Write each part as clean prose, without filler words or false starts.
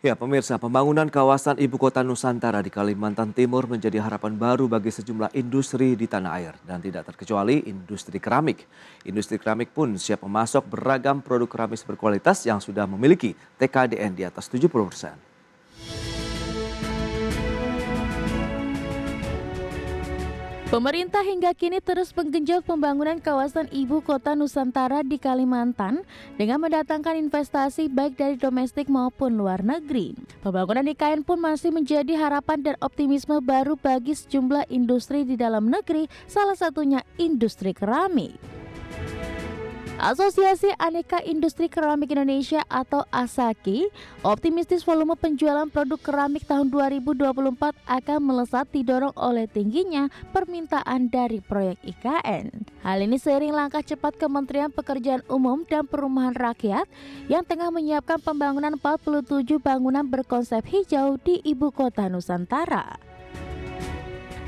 Ya, pemirsa, pembangunan kawasan ibu kota Nusantara di Kalimantan Timur menjadi harapan baru bagi sejumlah industri di tanah air dan tidak terkecuali industri keramik. Industri keramik pun siap memasok beragam produk keramis berkualitas yang sudah memiliki TKDN di atas 70%. Pemerintah hingga kini terus menggenjot pembangunan kawasan ibu kota Nusantara di Kalimantan dengan mendatangkan investasi baik dari domestik maupun luar negeri. Pembangunan IKN pun masih menjadi harapan dan optimisme baru bagi sejumlah industri di dalam negeri, salah satunya industri keramik. Asosiasi Aneka Industri Keramik Indonesia atau ASAKI optimistis volume penjualan produk keramik tahun 2024 akan melesat didorong oleh tingginya permintaan dari proyek IKN. Hal ini seiring langkah cepat Kementerian Pekerjaan Umum dan Perumahan Rakyat yang tengah menyiapkan pembangunan 47 bangunan berkonsep hijau di ibu kota Nusantara.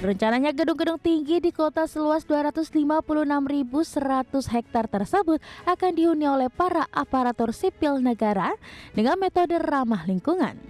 Rencananya gedung-gedung tinggi di kota seluas 256.100 hektar tersebut akan dihuni oleh para aparatur sipil negara dengan metode ramah lingkungan.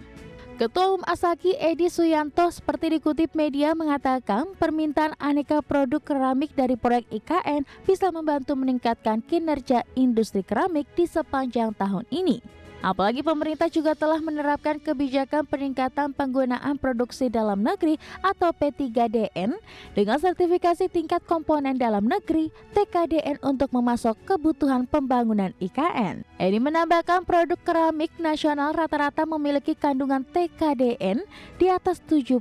Ketua Umum ASAKI Edi Suyanto seperti dikutip media mengatakan permintaan aneka produk keramik dari proyek IKN bisa membantu meningkatkan kinerja industri keramik di sepanjang tahun ini. Apalagi pemerintah juga telah menerapkan kebijakan peningkatan penggunaan produksi dalam negeri atau P3DN dengan sertifikasi tingkat komponen dalam negeri TKDN untuk memasok kebutuhan pembangunan IKN. Ini menambahkan produk keramik nasional rata-rata memiliki kandungan TKDN di atas 70%.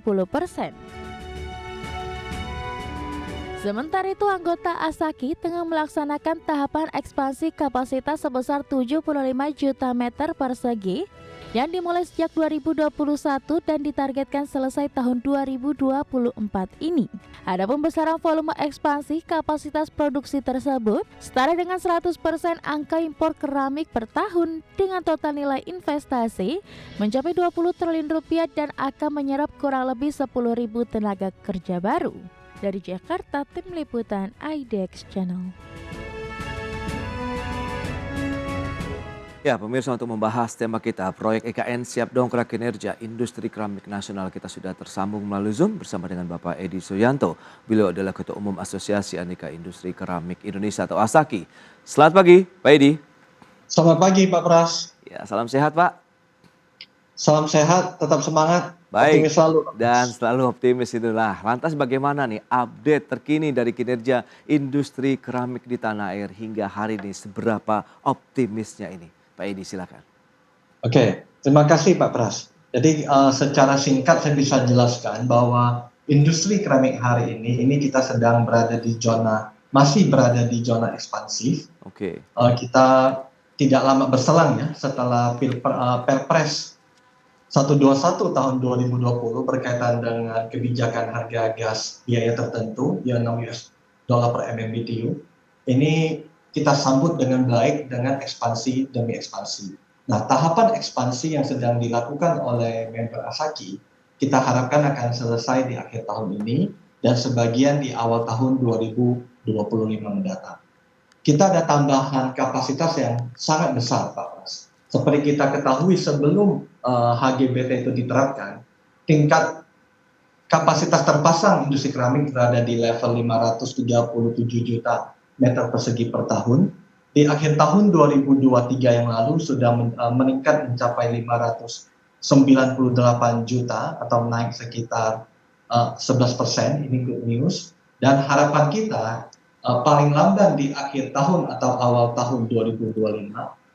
Sementara itu, anggota ASAKI tengah melaksanakan tahapan ekspansi kapasitas sebesar 75 juta meter persegi yang dimulai sejak 2021 dan ditargetkan selesai tahun 2024 ini. Ada pembesaran volume ekspansi kapasitas produksi tersebut setara dengan 100% angka impor keramik per tahun dengan total nilai investasi mencapai 20 triliun rupiah dan akan menyerap kurang lebih 10.000 tenaga kerja baru. Dari Jakarta, Tim Liputan IDX Channel. Ya, pemirsa, untuk membahas tema kita, proyek IKN siap dongkrak kinerja industri keramik nasional, kita sudah tersambung melalui Zoom bersama dengan Bapak Edi Suyanto. Beliau adalah Ketua Umum Asosiasi Aneka Industri Keramik Indonesia atau ASAKI. Selamat pagi, Pak Edi. Selamat pagi Pak Pras. Ya, salam sehat, Pak. Salam sehat, tetap semangat, Baik, optimis selalu. dan selalu optimis itulah. Lantas bagaimana nih update terkini dari kinerja industri keramik di tanah air hingga hari ini, seberapa optimisnya ini? Pak Edi, silakan. Oke, terima kasih Pak Pras. Jadi secara singkat saya bisa jelaskan bahwa industri keramik hari ini kita sedang masih berada di zona ekspansif. Oke. Kita tidak lama berselang ya setelah Perpres 121 tahun 2020 berkaitan dengan kebijakan harga gas biaya tertentu yang $6 per MMBTU. Ini kita sambut dengan baik dengan ekspansi demi ekspansi. Nah, tahapan ekspansi yang sedang dilakukan oleh member ASAKI kita harapkan akan selesai di akhir tahun ini dan sebagian di awal tahun 2025 mendatang. Kita ada tambahan kapasitas yang sangat besar, Pak Pras. Seperti kita ketahui sebelum HGBT itu diterapkan, tingkat kapasitas terpasang industri keramik berada di level 537 juta meter persegi per tahun. Di akhir tahun 2023 yang lalu sudah meningkat mencapai 598 juta atau naik sekitar 11%, ini good news. Dan harapan kita paling lambat di akhir tahun atau awal tahun 2025,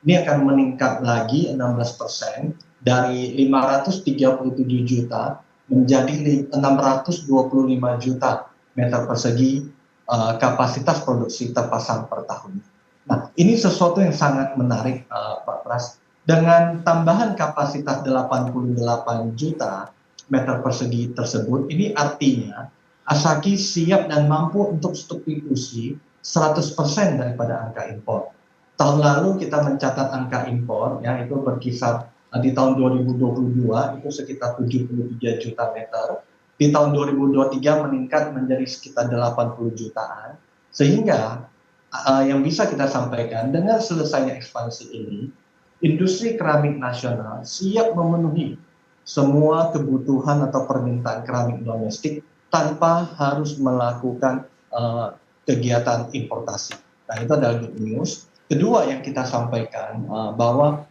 ini akan meningkat lagi 16% dari 537 juta menjadi 625 juta meter persegi kapasitas produksi terpasang per tahun. Nah, ini sesuatu yang sangat menarik Pak Pras. Dengan tambahan kapasitas 88 juta meter persegi tersebut, ini artinya ASAKI siap dan mampu untuk substitusi 100% daripada angka impor. Tahun lalu kita mencatat angka impor, ya itu berkisar di tahun 2022 itu sekitar 73 juta meter. Di tahun 2023 meningkat menjadi sekitar 80 jutaan. Sehingga yang bisa kita sampaikan dengan selesainya ekspansi ini, industri keramik nasional siap memenuhi semua kebutuhan atau permintaan keramik domestik tanpa harus melakukan kegiatan importasi. Nah, itu adalah good news. Kedua yang kita sampaikan bahwa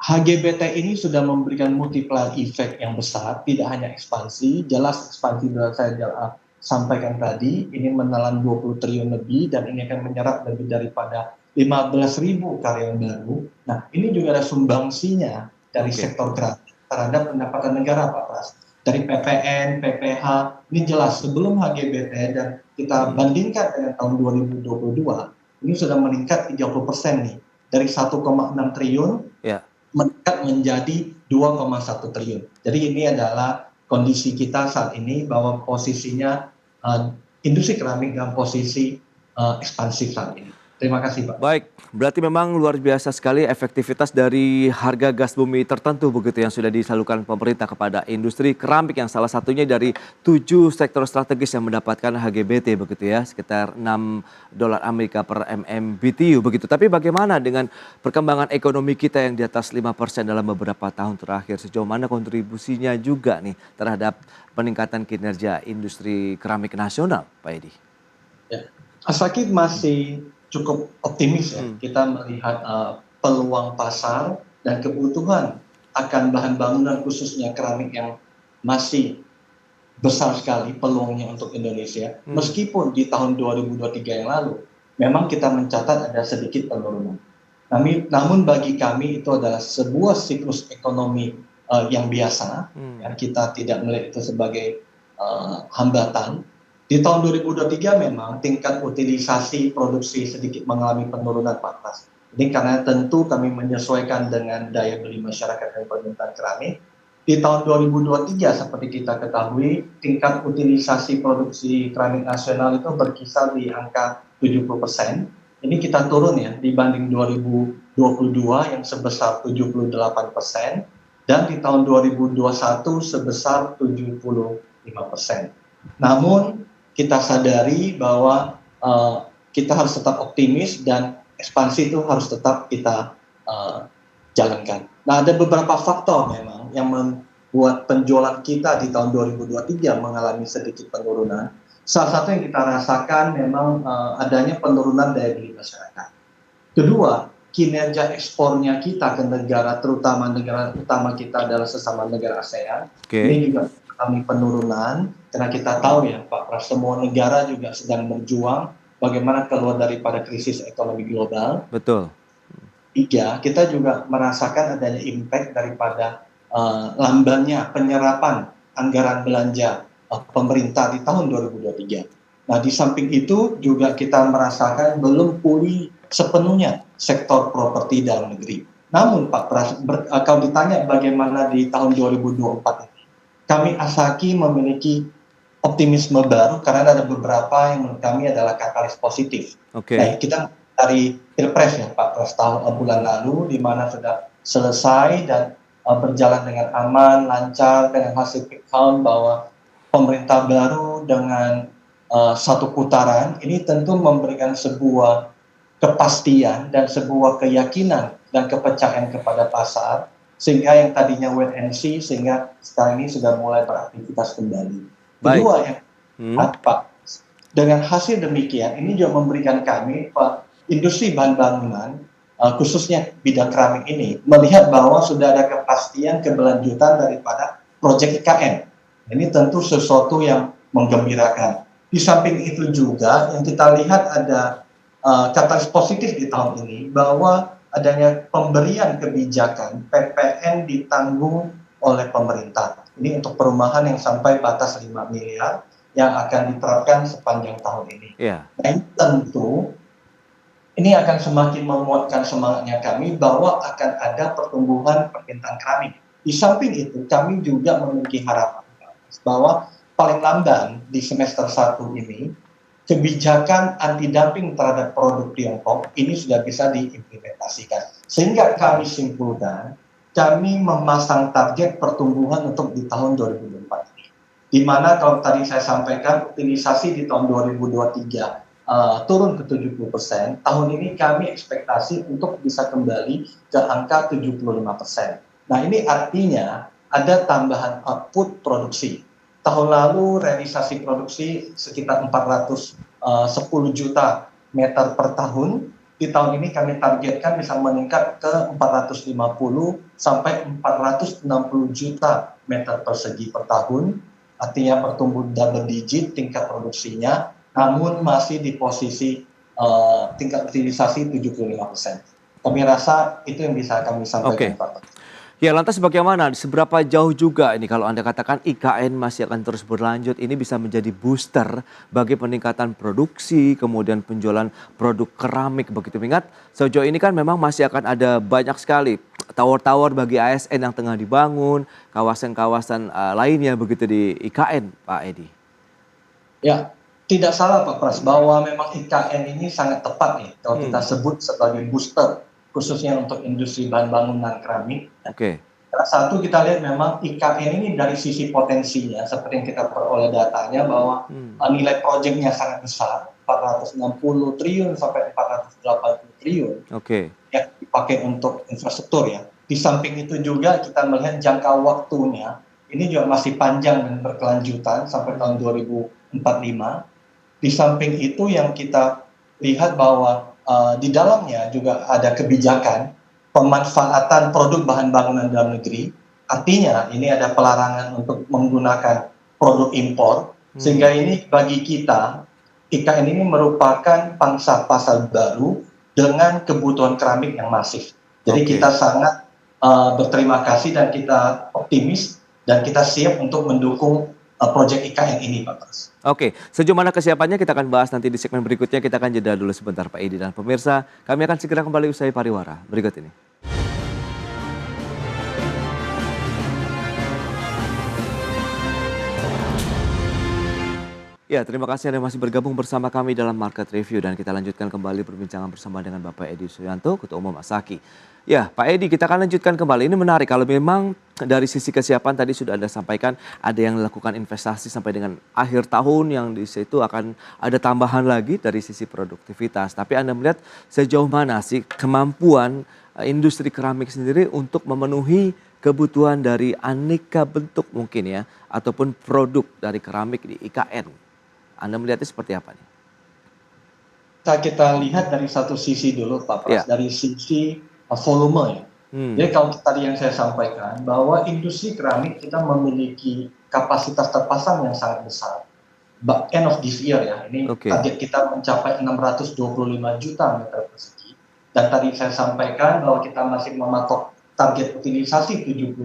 HGBT ini sudah memberikan multiplier effect yang besar, tidak hanya ekspansi, jelas ekspansi sudah saya sampaikan tadi, ini menelan 20 triliun lebih dan ini akan menyerap lebih daripada 15.000 karyawan baru. Nah, ini juga ada sumbangsinya dari sektor keramik terhadap pendapatan negara, Pak Pras. Dari PPN, PPH, ini jelas sebelum HGBT dan kita bandingkan dengan tahun 2022, ini sudah meningkat 30% nih. Dari 1,6 triliun meningkat menjadi 2,1 triliun. Jadi ini adalah kondisi kita saat ini bahwa posisinya industri keramik dalam posisi ekspansif saat ini. Terima kasih, Pak. Baik, berarti memang luar biasa sekali efektivitas dari harga gas bumi tertentu begitu yang sudah disalurkan pemerintah kepada industri keramik yang salah satunya dari 7 sektor strategis yang mendapatkan HGBT begitu ya, sekitar $6 Amerika per MMBTU begitu. Tapi bagaimana dengan perkembangan ekonomi kita yang di atas 5% dalam beberapa tahun terakhir? Sejauh mana kontribusinya juga nih terhadap peningkatan kinerja industri keramik nasional, Pak Edi? Ya, Asakit masih cukup optimis ya. Kita melihat peluang pasar dan kebutuhan akan bahan bangunan khususnya keramik yang masih besar sekali peluangnya untuk Indonesia. Meskipun di tahun 2023 yang lalu memang kita mencatat ada sedikit penurunan. Namun bagi kami itu adalah sebuah siklus ekonomi yang biasa. Ya, kita tidak melihat itu sebagai hambatan. Di tahun 2023 memang tingkat utilisasi produksi sedikit mengalami penurunan, Pak Pras. Ini karena tentu kami menyesuaikan dengan daya beli masyarakat dan permintaan keramik. Di tahun 2023 seperti kita ketahui, tingkat utilisasi produksi keramik nasional itu berkisar di angka 70%. Ini kita turun ya dibanding 2022 yang sebesar 78% dan di tahun 2021 sebesar 75%. Namun kita sadari bahwa kita harus tetap optimis dan ekspansi itu harus tetap kita jalankan. Nah, ada beberapa faktor memang yang membuat penjualan kita di tahun 2023 mengalami sedikit penurunan. Salah satu yang kita rasakan memang adanya penurunan daya beli masyarakat. Kedua, kinerja ekspornya kita ke negara, terutama negara utama kita adalah sesama negara ASEAN. Ini juga mengalami penurunan. Karena kita tahu ya Pak Pras, semua negara juga sedang berjuang bagaimana keluar daripada krisis ekonomi global. Betul. Tiga, kita juga merasakan adanya impact daripada lambannya penyerapan anggaran belanja pemerintah di tahun 2023. Nah, di samping itu juga kita merasakan belum pulih sepenuhnya sektor properti dalam negeri. Namun Pak Pras, kalau ditanya bagaimana di tahun 2024 ini, kami Asaki memiliki optimisme baru karena ada beberapa yang menurut kami adalah katalis positif. Nah, kita dari Pilpres ya Pak Pras bulan lalu di mana sudah selesai dan berjalan dengan aman, lancar dengan hasil quick count bahwa pemerintah baru dengan satu putaran ini tentu memberikan sebuah kepastian dan sebuah keyakinan dan kepercayaan kepada pasar sehingga yang tadinya wait and see sehingga sekarang ini sudah mulai beraktivitas kembali. Kedua yang Pak, dengan hasil demikian ini juga memberikan kami industri bahan bangunan khususnya bidang keramik ini melihat bahwa sudah ada kepastian keberlanjutan daripada proyek IKN. Ini tentu sesuatu yang menggembirakan. Di samping itu juga yang kita lihat ada katalis positif di tahun ini bahwa adanya pemberian kebijakan PPN ditanggung oleh pemerintah. Ini untuk perumahan yang sampai batas 5 miliar yang akan diterapkan sepanjang tahun ini. Nah, ini tentu ini akan semakin menguatkan semangatnya kami bahwa akan ada pertumbuhan permintaan keramik. Di samping itu kami juga memiliki harapan bahwa paling lamban di semester 1 ini kebijakan anti dumping terhadap produk Tiongkok ini sudah bisa diimplementasikan. Sehingga kami simpulkan kami memasang target pertumbuhan untuk di tahun 2024 ini. Di mana kalau tadi saya sampaikan utilisasi di tahun 2023 turun ke 70%, tahun ini kami ekspektasi untuk bisa kembali ke angka 75%. Nah, ini artinya ada tambahan output produksi. Tahun lalu realisasi produksi sekitar 410 juta meter per tahun. Di tahun ini kami targetkan bisa meningkat ke 450 sampai 460 juta meter persegi per tahun. Artinya pertumbuhan double digit tingkat produksinya, namun masih di posisi tingkat utilisasi 75%. Kami rasa itu yang bisa kami sampaikan, Oke. Pak. Ya, lantas bagaimana? Seberapa jauh juga ini kalau Anda katakan IKN masih akan terus berlanjut, ini bisa menjadi booster bagi peningkatan produksi, kemudian penjualan produk keramik begitu. Ingat, sejauh ini kan memang masih akan ada banyak sekali tower-tower bagi ASN yang tengah dibangun, kawasan-kawasan lainnya begitu di IKN, Pak Edi. Ya, tidak salah Pak Pras bahwa memang IKN ini sangat tepat nih kalau kita sebut sebagai booster khususnya untuk industri bahan bangunan keramik. Oke. Salah satu kita lihat memang IKN ini dari sisi potensinya seperti yang kita peroleh datanya bahwa nilai proyeknya sangat besar, 460 triliun sampai 480 triliun Oke. yang dipakai untuk infrastruktur ya. Di samping itu juga kita melihat jangka waktunya ini juga masih panjang dan berkelanjutan sampai tahun 2045. Di samping itu yang kita lihat bahwa di dalamnya juga ada kebijakan pemanfaatan produk bahan bangunan dalam negeri. Artinya ini ada pelarangan untuk menggunakan produk impor, sehingga ini bagi kita IKN ini merupakan pangsa pasar baru dengan kebutuhan keramik yang masif. Jadi kita sangat berterima kasih dan kita optimis dan kita siap untuk mendukung proyek IKN ini, Pak Pras. Oke, sejauh mana kesiapannya kita akan bahas nanti di segmen berikutnya. Kita akan jeda dulu sebentar Pak Edi dan pemirsa. Kami akan segera kembali usai pariwara berikut ini. Ya, terima kasih Anda masih bergabung bersama kami dalam Market Review dan kita lanjutkan kembali perbincangan bersama dengan Bapak Edi Suyanto, Ketua Umum Asaki. Ya, Pak Edi, kita akan lanjutkan kembali. Ini menarik kalau memang dari sisi kesiapan tadi sudah Anda sampaikan ada yang melakukan investasi sampai dengan akhir tahun yang di situ akan ada tambahan lagi dari sisi produktivitas. Tapi Anda melihat sejauh mana sih kemampuan industri keramik sendiri untuk memenuhi kebutuhan dari aneka bentuk mungkin ya ataupun produk dari keramik di IKN. Anda melihatnya seperti apa nih? Kita lihat dari satu sisi dulu Pak Pras, dari sisi volume ya. Jadi kalau tadi yang saya sampaikan bahwa industri keramik kita memiliki kapasitas terpasang yang sangat besar. End of this year ya, ini target kita mencapai 625 juta meter persegi. Dan tadi saya sampaikan bahwa kita masih mematok target utilisasi 75%.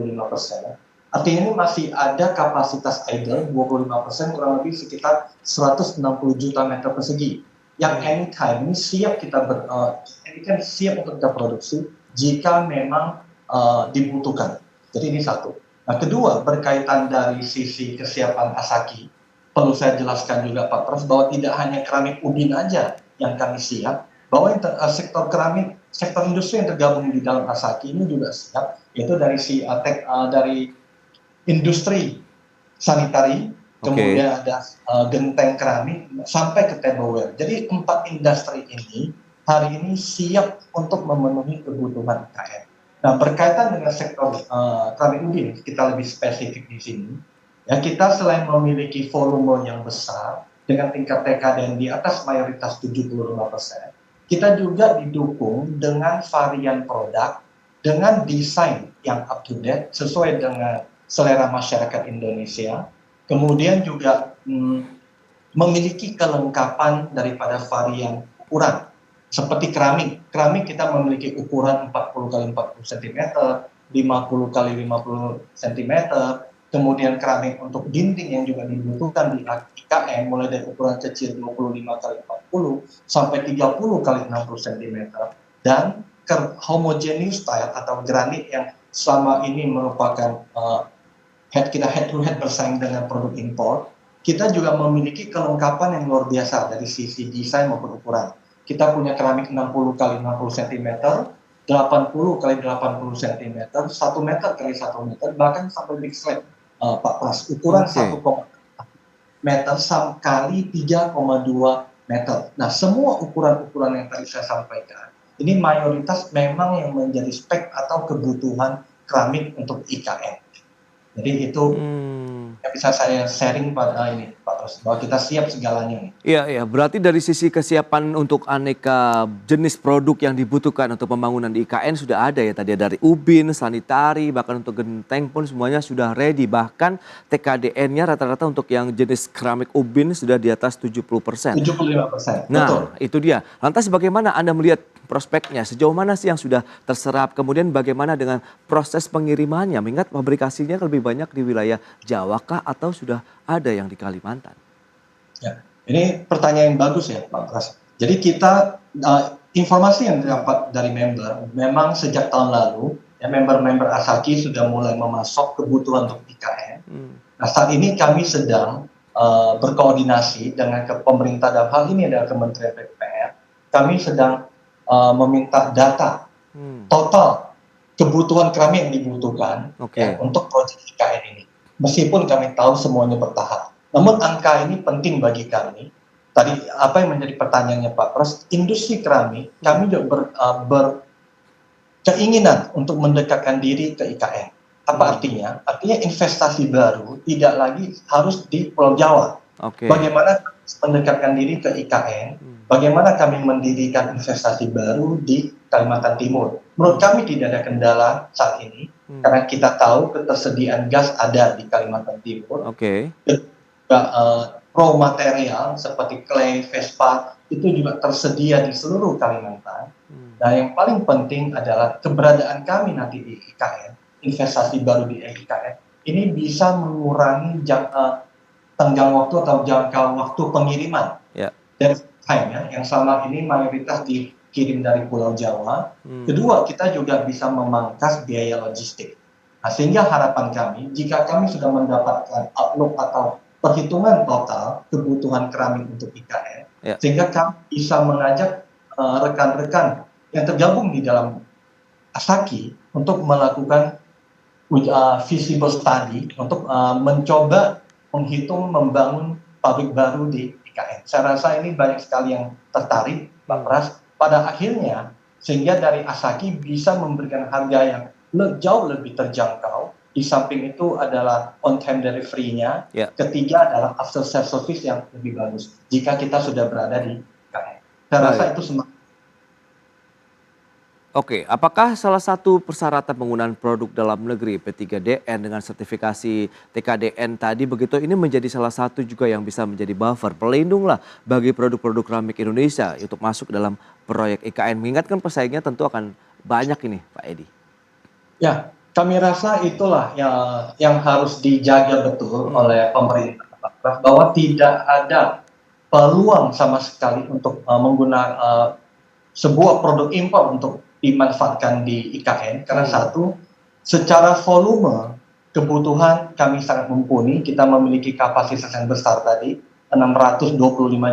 Artinya ini masih ada kapasitas idle 25%, kurang lebih sekitar 160 juta meter persegi. Yang anytime ini siap siap untuk kita produksi jika memang dibutuhkan. Jadi ini satu. Nah, kedua, berkaitan dari sisi kesiapan Asaki, perlu saya jelaskan juga Pak Pras bahwa tidak hanya keramik ubin aja yang kami siap, bahwa sektor keramik, sektor industri yang tergabung di dalam Asaki ini juga siap, yaitu dari industri sanitari, kemudian ada genteng keramik, sampai ke tableware. Jadi 4 industri ini hari ini siap untuk memenuhi kebutuhan IKN. Nah, berkaitan dengan sektor keramik ubin, kita lebih spesifik di sini. Ya, kita selain memiliki volume yang besar dengan tingkat TKDN di atas mayoritas 75%, kita juga didukung dengan varian produk dengan desain yang up to date sesuai dengan selera masyarakat Indonesia, kemudian juga memiliki kelengkapan daripada varian ukuran. Seperti keramik kita memiliki ukuran 40 x 40 cm, 50 x 50 cm, kemudian keramik untuk dinding yang juga dibutuhkan di IKN mulai dari ukuran kecil 25 x 40 sampai 30 x 60 cm, dan homogeneous style atau granit yang selama ini merupakan kita head to head bersaing dengan produk impor. Kita juga memiliki kelengkapan yang luar biasa dari sisi desain maupun ukuran. Kita punya keramik 60 x 60 cm, 80 x 80 cm, 1 meter x 1 meter, bahkan sampai big slab, Pak Pras, ukuran 1,4 meter kali 3,2 meter. Nah, semua ukuran-ukuran yang tadi saya sampaikan, ini mayoritas memang yang menjadi spek atau kebutuhan keramik untuk IKN. Jadi itu Hmm. yang bisa saya sharing pada ini, Pak Ros, bahwa kita siap segalanya nih. Iya, iya. Berarti dari sisi kesiapan untuk aneka jenis produk yang dibutuhkan untuk pembangunan di IKN sudah ada ya tadi ya, dari ubin, sanitari, bahkan untuk genteng pun semuanya sudah ready. Bahkan TKDN-nya rata-rata untuk yang jenis keramik ubin sudah di atas 70%. 75%, betul. Nah, itu dia. Lantas bagaimana Anda melihat prospeknya? Sejauh mana sih yang sudah terserap? Kemudian bagaimana dengan proses pengirimannya? Mengingat pabrikasinya lebih banyak di wilayah Jawa kah atau sudah ada yang di Kalimantan? Ya, ini pertanyaan yang bagus ya, Pak Pras. Jadi kita informasi yang didapat dari member, memang sejak tahun lalu ya member-member Asaki sudah mulai memasok kebutuhan untuk IKN. Nah, saat ini kami sedang berkoordinasi dengan pemerintah dalam hal ini adalah Kementerian PUPR. Kami sedang meminta data total kebutuhan keramik yang dibutuhkan ya, untuk proyek IKN ini. Meskipun kami tahu semuanya bertahap. Namun angka ini penting bagi kami. Tadi apa yang menjadi pertanyaannya Pak Pras, industri keramik kami juga berkeinginan untuk mendekatkan diri ke IKN. Apa artinya? Artinya investasi baru tidak lagi harus di Pulau Jawa. Bagaimana mendekatkan diri ke IKN? Bagaimana kami mendirikan investasi baru di Kalimantan Timur? Menurut kami tidak ada kendala saat ini, karena kita tahu ketersediaan gas ada di Kalimantan Timur. Raw material seperti clay, Vespa itu juga tersedia di seluruh Kalimantan. Nah, yang paling penting adalah keberadaan kami nanti di IKN, investasi baru di IKN, ini bisa mengurangi tenggang waktu atau jangka waktu pengiriman. Dan ya, yang selama ini mayoritas dikirim dari Pulau Jawa. Kedua, kita juga bisa memangkas biaya logistik. Nah, sehingga harapan kami, jika kami sudah mendapatkan outlook atau perhitungan total kebutuhan keramik untuk IKN, sehingga kami bisa mengajak rekan-rekan yang tergabung di dalam Asaki untuk melakukan feasible study untuk mencoba menghitung membangun pabrik baru di IKN. Saya rasa ini banyak sekali yang tertarik, Pak Pras. Pada akhirnya, sehingga dari Asaki bisa memberikan harga yang jauh lebih terjangkau. Di samping itu adalah on-time delivery-nya. Ketiga adalah after service yang lebih bagus jika kita sudah berada di IKN. Saya rasa itu semua. Oke, apakah salah satu persyaratan penggunaan produk dalam negeri P3DN dengan sertifikasi TKDN tadi begitu ini menjadi salah satu juga yang bisa menjadi buffer pelindung lah bagi produk-produk keramik Indonesia untuk masuk dalam proyek IKN? Mengingatkan pesaingnya tentu akan banyak ini, Pak Edi. Ya, kami rasa itulah yang harus dijaga betul oleh pemerintah, bahwa tidak ada peluang sama sekali untuk menggunakan sebuah produk impor untuk dimanfaatkan di IKN, karena satu, secara volume kebutuhan kami sangat mumpuni, kita memiliki kapasitas yang besar tadi, 625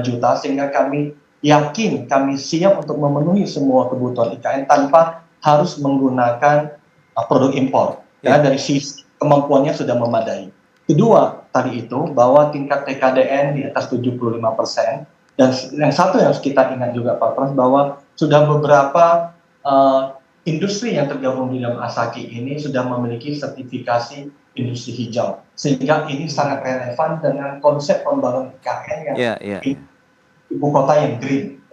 juta, sehingga kami yakin kami siap untuk memenuhi semua kebutuhan IKN tanpa harus menggunakan produk impor, karena dari sisi kemampuannya sudah memadai. Kedua, tadi itu, bahwa tingkat TKDN di atas 75%, dan yang satu yang harus kita ingat juga Pak Pras, bahwa sudah beberapa industri yang tergabung di dalam Asaki ini sudah memiliki sertifikasi industri hijau, sehingga ini sangat relevan dengan konsep pembangunan IKN yang ibu kota yang green.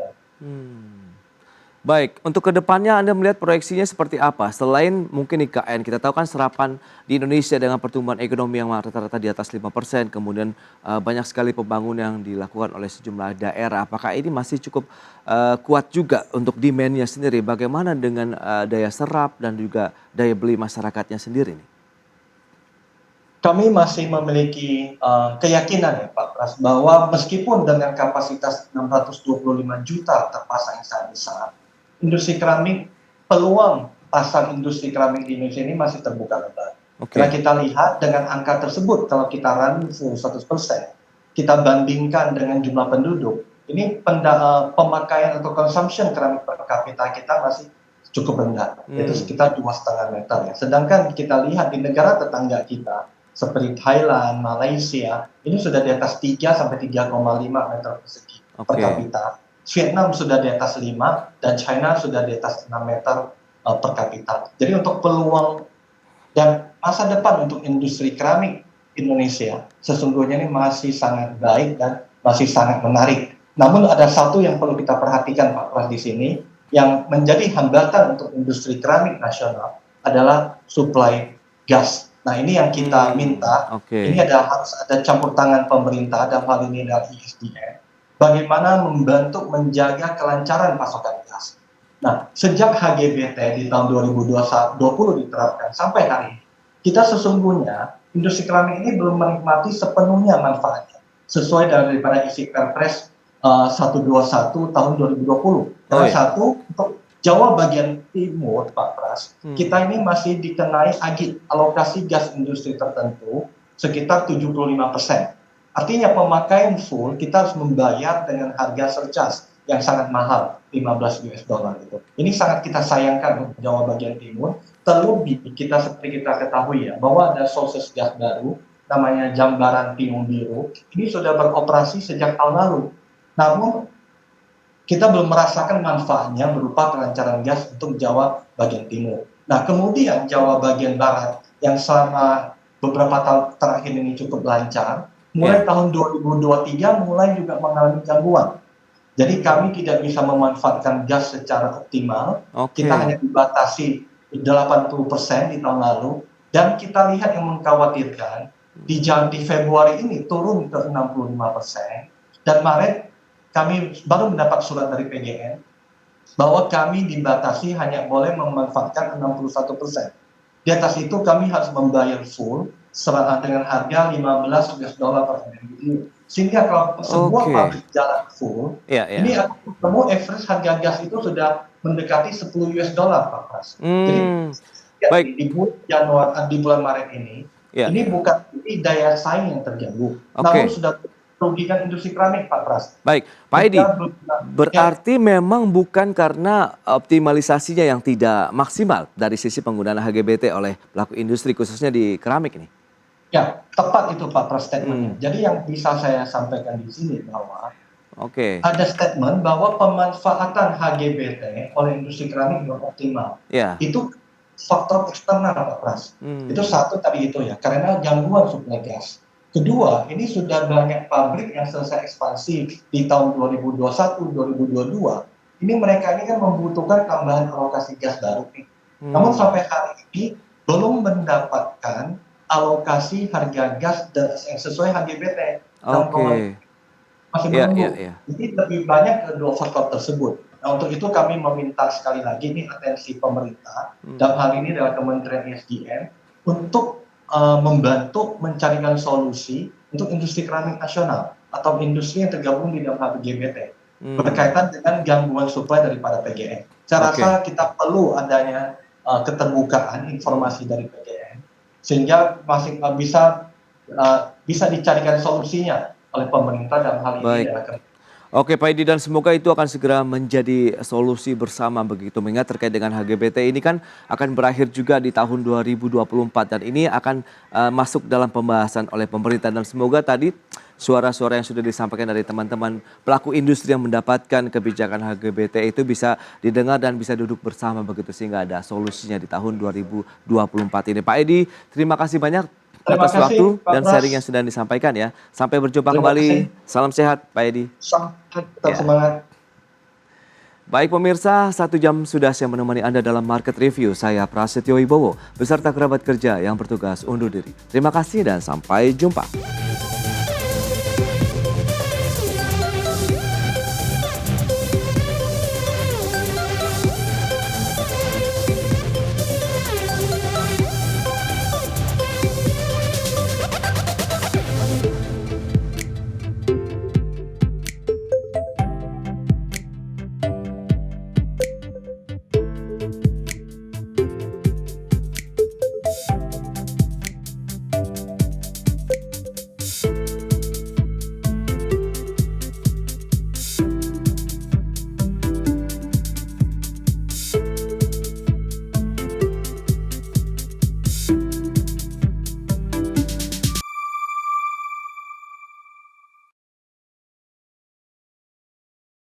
Baik, untuk kedepannya Anda melihat proyeksinya seperti apa? Selain mungkin IKN, kita tahu kan serapan di Indonesia dengan pertumbuhan ekonomi yang rata-rata di atas 5%, kemudian banyak sekali pembangunan yang dilakukan oleh sejumlah daerah. Apakah ini masih cukup kuat juga untuk demand-nya sendiri? Bagaimana dengan daya serap dan juga daya beli masyarakatnya sendiri nih? Kami masih memiliki keyakinan ya Pak Pras, bahwa meskipun dengan kapasitas 625 juta terpasang yang sangat besar, industri keramik, peluang pasar industri keramik di Indonesia ini masih terbuka lebar. Karena kita lihat dengan angka tersebut, kalau kita run 100%, kita bandingkan dengan jumlah penduduk, ini pemakaian atau consumption keramik per kapita kita masih cukup rendah, yaitu sekitar 2,5 meter. Ya. Sedangkan kita lihat di negara tetangga kita, seperti Thailand, Malaysia, ini sudah di atas 3 sampai 3,5 meter persegi. per Oke. kapita. Vietnam sudah di atas 5 dan China sudah di atas 6 meter per kapita. Jadi untuk peluang dan masa depan untuk industri keramik Indonesia sesungguhnya ini masih sangat baik dan masih sangat menarik. Namun ada satu yang perlu kita perhatikan Pak Pras di sini, yang menjadi hambatan untuk industri keramik nasional adalah suplai gas. Nah ini yang kita minta, Oke. ini harus ada campur tangan pemerintah dalam hal ini dari ISDN, bagaimana membantu menjaga kelancaran pasokan gas. Nah sejak HGBT di tahun 2020 diterapkan sampai hari ini, kita sesungguhnya industri keramik ini belum menikmati sepenuhnya manfaatnya sesuai daripada isi Perpres 121 tahun 2020. Karena satu, untuk Jawa bagian timur, Pak Pras, kita ini masih dikenai alokasi gas industri tertentu sekitar 75%. Artinya pemakaian full kita harus membayar dengan harga surcharge yang sangat mahal, 15 US dollar itu. Ini sangat kita sayangkan untuk Jawa bagian timur. Terlebih kita seperti kita ketahui ya, bahwa ada sources gas baru namanya Jambaran Tiung Biru. Ini sudah beroperasi sejak tahun lalu. Namun kita belum merasakan manfaatnya berupa kelancaran gas untuk Jawa bagian timur. Nah kemudian Jawa bagian barat yang selama beberapa tahun terakhir ini cukup lancar, mulai tahun 2023 mulai juga mengalami gangguan. Jadi kami tidak bisa memanfaatkan gas secara optimal. Kita hanya dibatasi 80% di tahun lalu. Dan kita lihat yang mengkhawatirkan, di Februari ini turun ke 65%. Dan Maret kami baru mendapat surat dari PGN bahwa kami dibatasi hanya boleh memanfaatkan 61%. Di atas itu kami harus membayar full dengan harga 15 US dollar per MMBtu. Sehingga kalau sebuah pabrik jalan full, ini akan ketemu average harga gas itu sudah mendekati 10 US dollar Pak Pras. Jadi di bulan Maret ini, ini bukan daya saing yang terganggu, namun sudah merugikan industri keramik Pak Pras. Baik, Pak Edi, berarti memang bukan karena optimalisasinya yang tidak maksimal dari sisi penggunaan HGBT oleh pelaku industri khususnya di keramik ini? Ya, tepat itu Pak Pras statementnya. Jadi yang bisa saya sampaikan di sini bahwa ada statement bahwa pemanfaatan HGBT oleh industri keramik belum optimal. Itu faktor eksternal Pak Pras. Itu satu tadi itu ya, karena gangguan suplai gas. Kedua, ini sudah banyak pabrik yang selesai ekspansi di tahun 2021, 2022. Ini mereka ini kan membutuhkan tambahan alokasi gas baru. Namun sampai hari ini belum mendapatkan alokasi harga gas yang sesuai HGBT. Masih menunggu. Jadi lebih banyak kedua faktor tersebut. Nah untuk itu kami meminta sekali lagi ini atensi pemerintah, dalam hal ini adalah Kementerian ISDN, untuk membantu mencarikan solusi untuk industri keramik nasional atau industri yang tergabung di dalam HGBT berkaitan dengan gangguan suplai daripada PGN. Saya rasa kita perlu adanya keterbukaan informasi dari PGN sehingga masih bisa dicarikan solusinya oleh pemerintah dalam hal ini. Oke Pak Edi, dan semoga itu akan segera menjadi solusi bersama begitu. Mengingat terkait dengan HGBT ini kan akan berakhir juga di tahun 2024 dan ini akan masuk dalam pembahasan oleh pemerintah. Dan semoga tadi suara-suara yang sudah disampaikan dari teman-teman pelaku industri yang mendapatkan kebijakan HGBT itu bisa didengar dan bisa duduk bersama begitu sehingga ada solusinya di tahun 2024 ini. Pak Edi, terima kasih banyak atas waktu dan sharing yang sudah disampaikan ya. Sampai berjumpa kembali. Salam sehat Pak Edi. Tetap semangat. Baik pemirsa, 1 jam sudah saya menemani Anda dalam Market Review. Saya Prasetyo Wibowo beserta kerabat kerja yang bertugas undur diri. Terima kasih dan sampai jumpa.